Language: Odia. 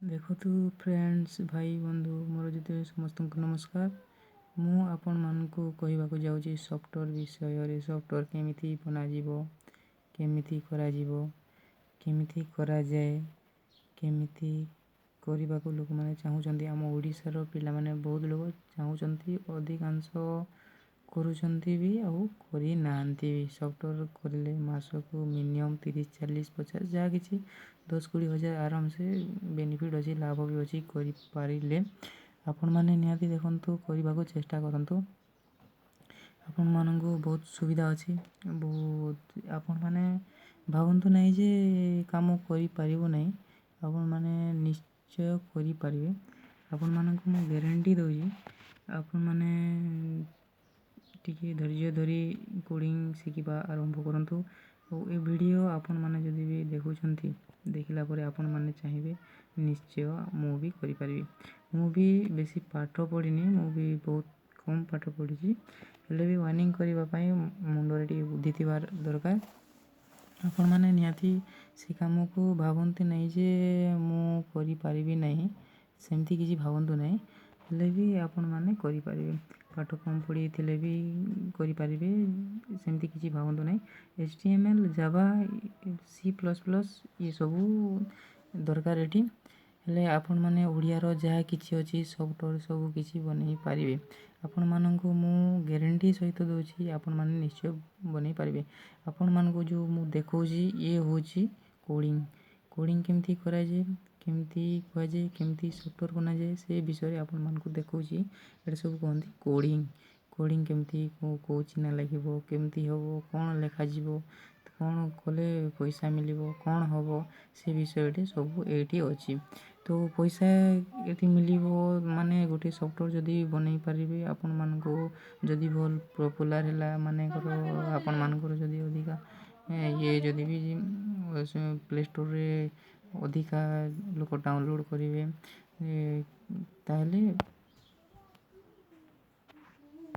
ଦେଖନ୍ତୁ ଫ୍ରେଣ୍ଡସ୍, ଭାଇ ବନ୍ଧୁ ମୋର ଯେତେ ସମସ୍ତଙ୍କୁ ନମସ୍କାର। ମୁଁ ଆପଣମାନଙ୍କୁ କହିବାକୁ ଯାଉଛି ସଫ୍ଟୱେର୍ ବିଷୟରେ। ସଫ୍ଟୱେର୍ କେମିତି ବନାଯିବ, କେମିତି କରାଯିବ, କେମିତି କରାଯାଏ, କେମିତି କରିବାକୁ ଲୋକମାନେ ଚାହୁଁଛନ୍ତି। ଆମ ଓଡ଼ିଶାର ପିଲାମାନେ ବହୁତ ଲୋକ ଚାହୁଁଛନ୍ତି, ଅଧିକାଂଶ କରୁଛନ୍ତି ବି ଆଉ କରିନାହାନ୍ତି ବି। ସଫ୍ଟୱେର୍ କରିଲେ ମାସକୁ ମିନିମମ୍ 30, 40, 50 ଯାହା କିଛି 10-20 ହଜାର ଆରାମସେ ବେନିଫିଟ୍ ଅଛି, ଲାଭ ବି ଅଛି। କରିପାରିଲେ ଆପଣମାନେ ନିହାତି ଦେଖନ୍ତୁ, କରିବାକୁ ଚେଷ୍ଟା କରନ୍ତୁ। ଆପଣମାନଙ୍କୁ ବହୁତ ସୁବିଧା ଅଛି। ଆପଣମାନେ ଭାବନ୍ତୁ ନାହିଁ ଯେ କାମ କରିପାରିବୁ ନାହିଁ, ଆପଣମାନେ ନିଶ୍ଚୟ କରିପାରିବେ। ଆପଣମାନଙ୍କୁ ମୁଁ ଗ୍ୟାରେଣ୍ଟି ଦେଉଛି। ଆପଣମାନେ ଟିକେ ଧୈର୍ଯ୍ୟ ଧରି କୋଡ଼ିଂ ଶିଖିବା ଆରମ୍ଭ କରନ୍ତୁ। ଆଉ ଏ ଭିଡ଼ିଓ ଆପଣମାନେ ଯଦି ବି ଦେଖୁଛନ୍ତି, ଦେଖିଲା ପରେ ଆପଣମାନେ ଚାହିଁବେ ନିଶ୍ଚୟ ମୁଁ ବି କରିପାରିବି। ମୁଁ ବି ବେଶୀ ପାଠ ପଢ଼ିନି, ମୁଁ ବି ବହୁତ କମ୍ ପାଠ ପଢ଼ିଛି, ହେଲେ ବି ୱାର୍ଣ୍ଣିଂ କରିବା ପାଇଁ ମୁଣ୍ଡରେ ଟିକେ ବୁଦ୍ଧି ଥିବା ଦରକାର। ଆପଣମାନେ ନିହାତି ସେ କାମକୁ ଭାବନ୍ତି ନାହିଁ ଯେ ମୁଁ କରିପାରିବି ନାହିଁ, ସେମିତି କିଛି ଭାବନ୍ତୁ ନାହିଁ। ହେଲେ ବି ଆପଣମାନେ କରିପାରିବେ। ପାଠ କମ୍ ପଢ଼ିଥିଲେ ବି କରିପାରିବେ, ସେମିତି କିଛି ଭାବନ୍ତୁ ନାହିଁ। HTML, ଜାଭା, C++ ଏସବୁ ଦରକାର ଏଠି। ହେଲେ ଆପଣମାନେ ଓଡ଼ିଆର ଯାହା କିଛି ଅଛି ସଫ୍ଟୱେର୍ ସବୁ କିଛି ବନେଇ ପାରିବେ। ଆପଣମାନଙ୍କୁ ମୁଁ ଗ୍ୟାରେଣ୍ଟି ସହିତ ଦେଉଛି, ଆପଣମାନେ ନିଶ୍ଚୟ ବନେଇ ପାରିବେ। ଆପଣମାନଙ୍କୁ ଯେଉଁ ମୁଁ ଦେଖାଉଛି ଇଏ ହେଉଛି କୋଡ଼ିଂ କେମିତି କରାଯାଏ, କେମିତି କୁହାଯାଏ, କେମିତି ସଫ୍ଟୱେର୍ ବନାଯାଏ, ସେ ବିଷୟରେ ଆପଣମାନଙ୍କୁ ଦେଖାଉଛି। ଏଇଟା ସବୁ କୁହନ୍ତି କୋଡ଼ିଂ କେମିତି କେଉଁ ଚିହ୍ନ ଲାଗିବ, କେମିତି ହେବ, କ'ଣ ଲେଖାଯିବ, କ'ଣ କଲେ ପଇସା ମିଳିବ, କ'ଣ ହେବ, ସେ ବିଷୟଟି ସବୁ ଏଇଠି ଅଛି। ତ ପଇସା ଏଠି ମିଳିବ ମାନେ ଗୋଟେ ସଫ୍ଟୱେର୍ ଯଦି ବନେଇ ପାରିବେ, ଆପଣମାନଙ୍କୁ ଯଦି ଭଲ ପପୁଲାର୍ ହେଲା, ମାନେକର ଆପଣମାନଙ୍କର ଯଦି ଅଧିକା ଯଦି ବି ପ୍ଲେ ଷ୍ଟୋର୍ରେ ଅଧିକା ଲୋକ ଡାଉନଲୋଡ଼୍ କରିବେ, ତାହେଲେ